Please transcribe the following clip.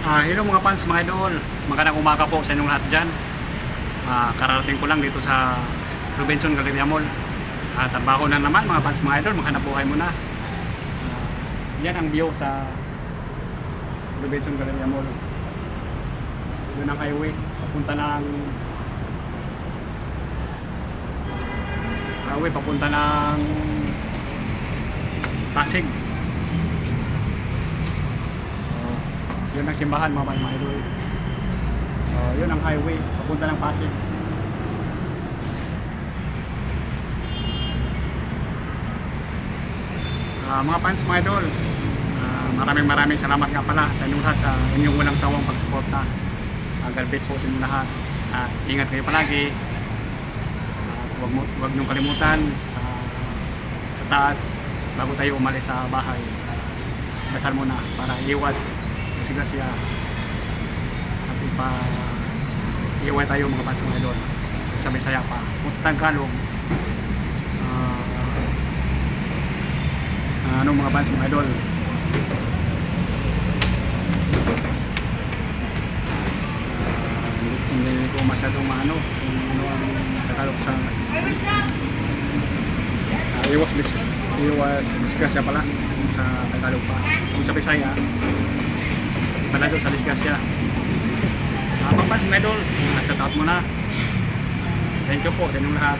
Hello mga fans, mga idol. Magandang umaga po sa inyong lahat dyan. Kararating ko lang dito sa Robinson Galleria Mall. Trabaho na naman mga fans, mga idol. Maghanap buhay muna. Yan ang view sa Robinson Galleria Mall. Yun ang highway. Papunta ng Pasig. Yun ang simbahan mga idol. Yun ang highway papunta ng Pasig. Mga fans, mga idol, maraming salamat nga pala sa inyong lahat sa inyong walang sawang pagsuporta. God bless po sa inyong lahat at ingat kayo palagi. Huwag niyong kalimutan sa taas bago tayo umalis sa bahay. Dasal muna para iwas disgrasya at iiwan tayo mga fans, mga idol. Sa Bisaya pa kung sa Tagalog, mga fans, mga idol, hindi ko masyadong ano ang Tagalog sa iwas disgrasya pala sa Tagalog pa. Kung sa Bisaya pala sa disgrasya. Mga fans, mga idol, shout out muna. Thank you po sa inyong lahat.